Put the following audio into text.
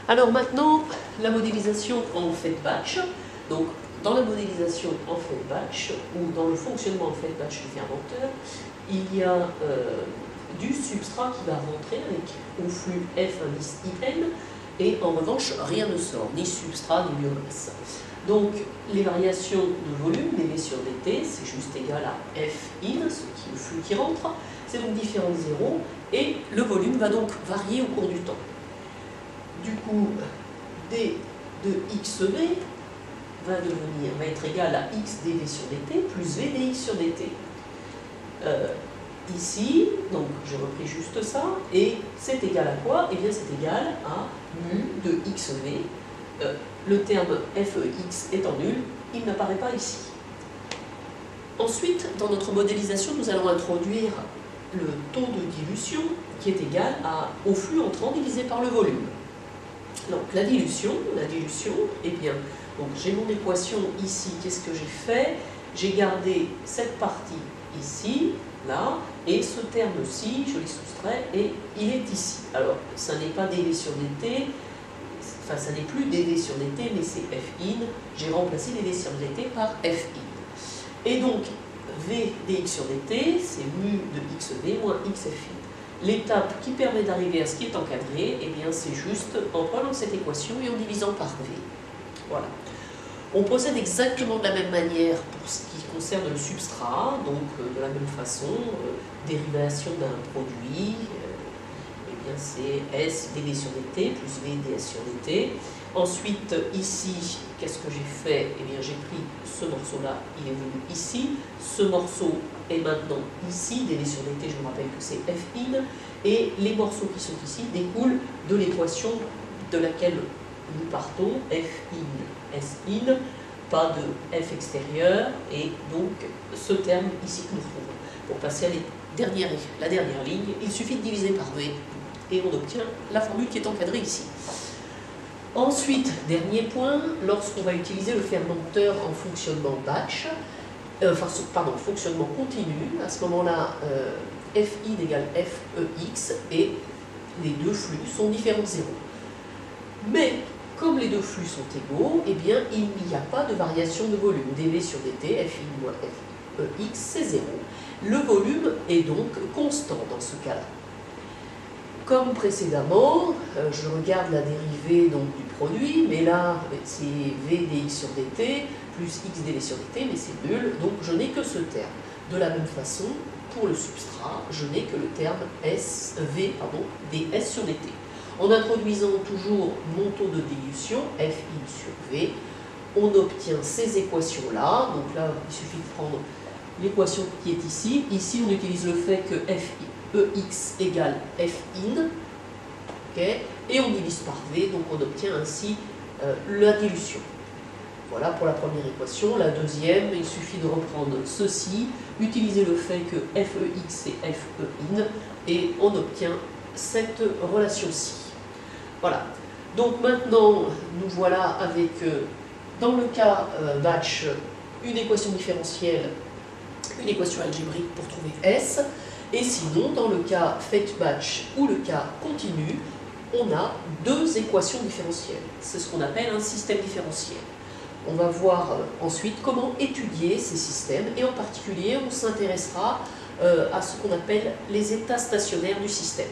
Alors maintenant, la modélisation en fait batch. Donc, dans la modélisation en fait batch, ou dans le fonctionnement en fait batch du fermenteur, il y a du substrat qui va rentrer avec au flux F indice IN, et en revanche, rien ne sort, ni substrat, ni biomasse. Donc, les variations de volume, dV sur dt, c'est juste égal à F in, ce qui est le flux qui rentre, c'est donc différent de 0, et le volume va donc varier au cours du temps. Du coup, d de xv va être égal à x dv sur dt plus v dx sur dt. Ici, donc j'ai repris juste ça, et c'est égal à quoi? Eh bien c'est égal à mu de xv. Le terme fex étant nul, il n'apparaît pas ici. Ensuite, dans notre modélisation, nous allons introduire le taux de dilution qui est égal au flux entrant divisé par le volume. Donc la dilution, eh bien, donc j'ai mon équation ici, qu'est-ce que j'ai fait? J'ai gardé cette partie ici, là, et ce terme-ci, je l'ai soustrait, et il est ici. Alors, ça n'est pas dV sur dt, enfin ça n'est plus dV sur dt, mais c'est F in, j'ai remplacé dV sur dt par F in. Et donc, V dx sur dt, c'est mu de xv moins xf in. L'étape qui permet d'arriver à ce qui est encadré, eh bien c'est juste en prenant cette équation et en divisant par V. Voilà. On procède exactement de la même manière pour ce qui concerne le substrat, donc de la même façon, dérivation d'un produit, eh bien c'est S dV sur dt plus V ds sur dt. Ensuite, ici, qu'est-ce que j'ai fait? Eh bien j'ai pris ce morceau-là, il est venu ici, ce morceau est maintenant ici, dV sur dt, je vous rappelle que c'est F in, et les morceaux qui sont ici découlent de l'équation de laquelle nous partons, F in, S in, pas de F extérieur, et donc ce terme ici que nous trouvons. Pour passer à la dernière ligne, il suffit de diviser par V, et on obtient la formule qui est encadrée ici. Ensuite, dernier point, lorsqu'on va utiliser le fermenteur en fonctionnement batch, fonctionnement continu, à ce moment-là, Fin égale Fex, et les deux flux sont différents de 0. Mais, comme les deux flux sont égaux, eh bien, il n'y a pas de variation de volume. dV sur dt, Fin moins Fex, c'est 0. Le volume est donc constant dans ce cas-là. Comme précédemment, je regarde la dérivée donc, du produit, mais là, c'est V dx sur dt plus x dv sur dt, mais c'est nul, donc je n'ai que ce terme. De la même façon, pour le substrat, je n'ai que le terme ds sur dt. En introduisant toujours mon taux de dilution, F in sur V, on obtient ces équations-là. Donc là, il suffit de prendre l'équation qui est ici. Ici, on utilise le fait que Ex égale F in, okay, et on divise par V, donc on obtient ainsi la dilution. Voilà pour la première équation. La deuxième, il suffit de reprendre ceci, utiliser le fait que Fex et Fe in, et on obtient cette relation-ci. Voilà. Donc maintenant, nous voilà avec, dans le cas batch, une équation différentielle, une équation algébrique pour trouver S. Et sinon, dans le cas fait batch ou le cas continu, on a deux équations différentielles. C'est ce qu'on appelle un système différentiel. On va voir ensuite comment étudier ces systèmes, et en particulier, on s'intéressera à ce qu'on appelle les états stationnaires du système.